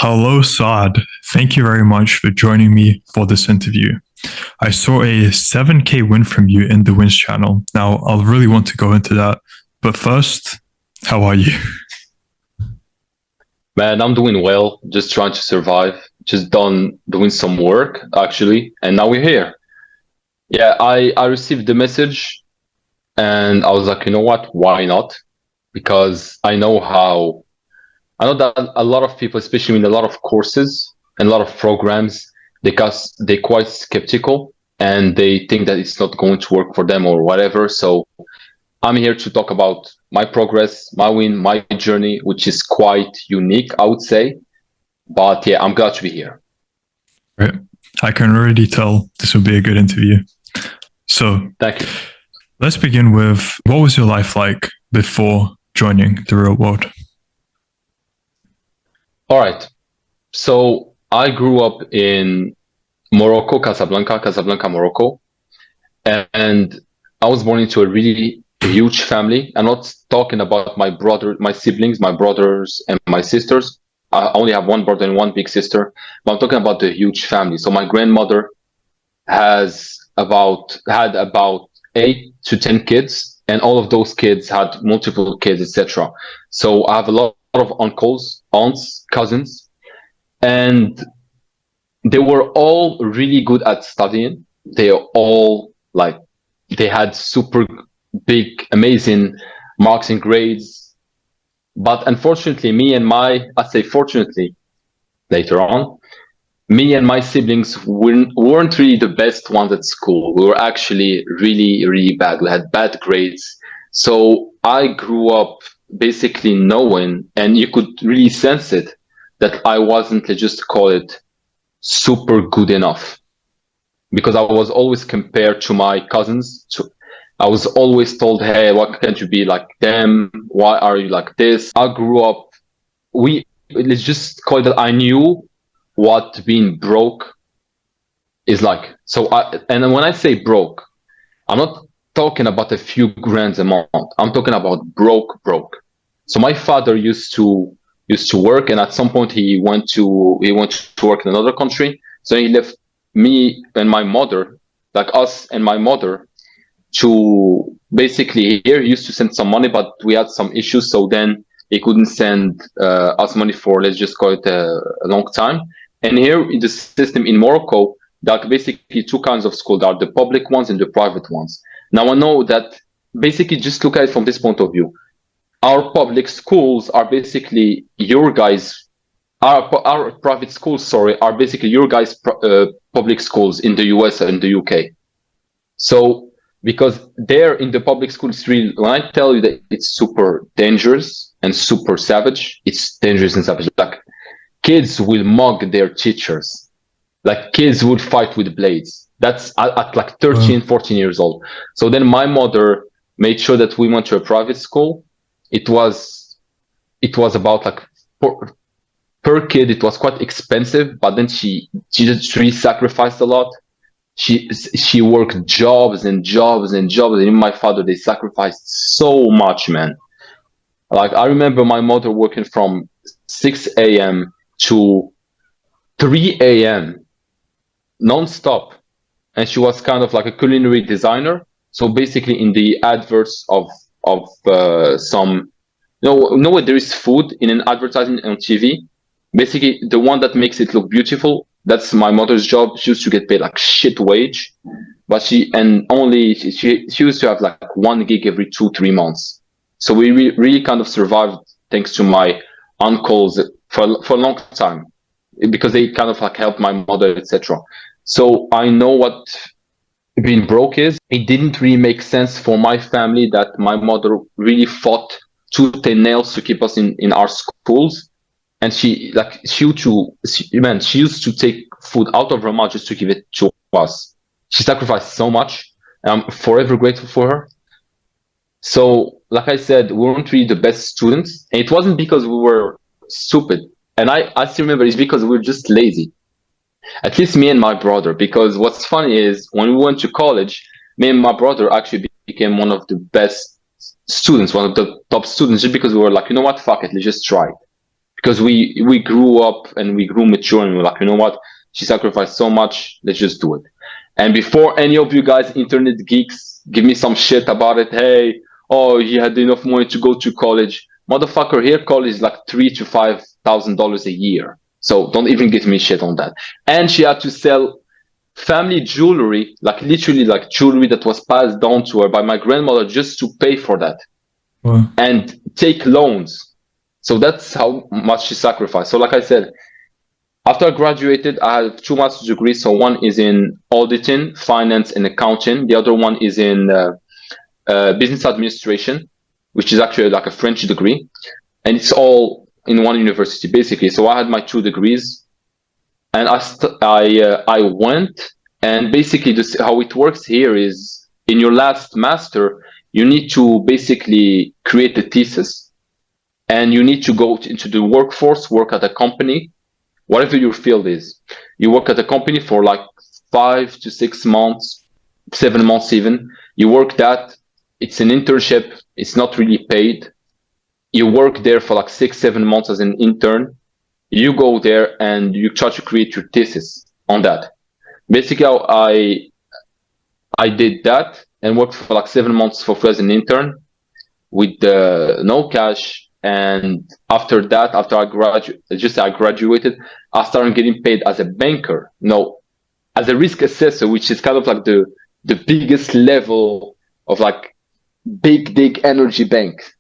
Hello, Saad. Thank you very much for joining me for this interview. I saw a 7K win from you in the Wins channel. Now, I'll really want to go into that. But first, how are you? Man, I'm doing well, just trying to survive. Just done doing some work actually, and now we're here. Yeah, I received the message and I was like, you know what? Why not? Because I know that a lot of people, especially in a lot of courses and a lot of programs, because they're quite skeptical and they think that it's not going to work for them or whatever. So I'm here to talk about my progress, my win, my journey, which is quite unique, I would say. But yeah, I'm glad to be here. Right. I can already tell this will be a good interview. So Thank you. let's begin with what was your life like before joining the real world? All right. So I grew up in Morocco, Casablanca, Morocco. And I was born into a really huge family. I'm not talking about my siblings, my brothers and my sisters. I only have one brother and one big sister, but I'm talking about the huge family. So my grandmother had about 8 to 10 kids, and all of those kids had multiple kids, etc. So I have a lot of uncles, aunts, cousins, and they were all really good at studying. They all like they had super big, amazing marks and grades. But unfortunately, I say fortunately later on, me and my siblings weren't really the best ones at school. We were actually really, really bad. We had bad grades. So I grew up basically knowing, and you could really sense it, that I wasn't, let's just call it, super good enough because I was always compared to my cousins. I was always told, "Hey, why can't you be like them? Why are you like this?" I grew up. We Let's just call it that I knew what being broke is like. And when I say broke, I'm not talking about a few grand amount. I'm talking about broke. So my father used to work, and at some point he went to work in another country. So he left me and my mother, like us and my mother, to basically here. He used to send some money, but we had some issues, so then he couldn't send us money for, let's just call it, a long time. And here in the system in Morocco, there are basically two kinds of school. There are the public ones and the private ones. Now I know that basically, just look at it from this point of view. Our public schools are basically your guys. Our private schools, sorry, are basically your guys' public schools in the US and the UK. So because there in the public schools, really, when I tell you that it's super dangerous and super savage, it's dangerous and savage. Like kids will mug their teachers. Like kids would fight with blades. That's at like Wow. 13, 14 years old. So then my mother made sure that we went to a private school. It was it was about like per kid, it was quite expensive, but then she just really sacrificed a lot. She worked jobs and jobs and jobs, and even my father, they sacrificed so much, man. Like I remember my mother working from 6 a.m. to 3 a.m. non-stop, and she was kind of like a culinary designer. So basically in the adverts of some, know what, there is food in an advertising on TV. Basically the one that makes it look beautiful, that's my mother's job. She used to get paid like shit wage, but she used to have like 1 gig every 2 3 months. So we really kind of survived thanks to my uncles for a long time, because they kind of like helped my mother, etc. So I know what being broke is. It didn't really make sense for my family that my mother really fought tooth and nails to keep us in our schools. And she used to take food out of her mouth just to give it to us. She sacrificed so much. I'm forever grateful for her. So, like I said, we weren't really the best students. And it wasn't because we were stupid. And I still remember it's because we were just lazy. At least me and my brother. Because what's funny is when we went to college, me and my brother actually became one of the best students, one of the top students, just because we were like, you know what, fuck it, let's just try. because we grew up and we grew mature, and we're like, you know what? She sacrificed so much. Let's just do it. And before any of you guys, internet geeks, give me some shit about it. Hey, oh, he had enough money to go to college. Motherfucker, here college is like $3,000 to $5,000 a year. So don't even give me shit on that. And she had to sell family jewelry, like literally like jewelry that was passed down to her by my grandmother, just to pay for that. Wow. And take loans. So that's how much she sacrificed. So like I said, after I graduated, I have two master's degrees. So one is in auditing, finance, and accounting. The other one is in business administration, which is actually like a French degree. And it's all in one university, basically. So I had my two degrees. And I went, and basically how it works here is in your last master, you need to basically create a thesis, and you need to go into the workforce, work at a company, whatever your field is. You work at a company for like 5 to 6 months, 7 months even. You work that. It's an internship. It's not really paid. You work there for like 6, 7 months as an intern. You go there and you try to create your thesis on that. Basically, I did that and worked for like 7 months for free as an intern with no cash. And after that, after I graduated, I started getting paid as a banker. No, as a risk assessor, which is kind of like the biggest level of like big energy bank.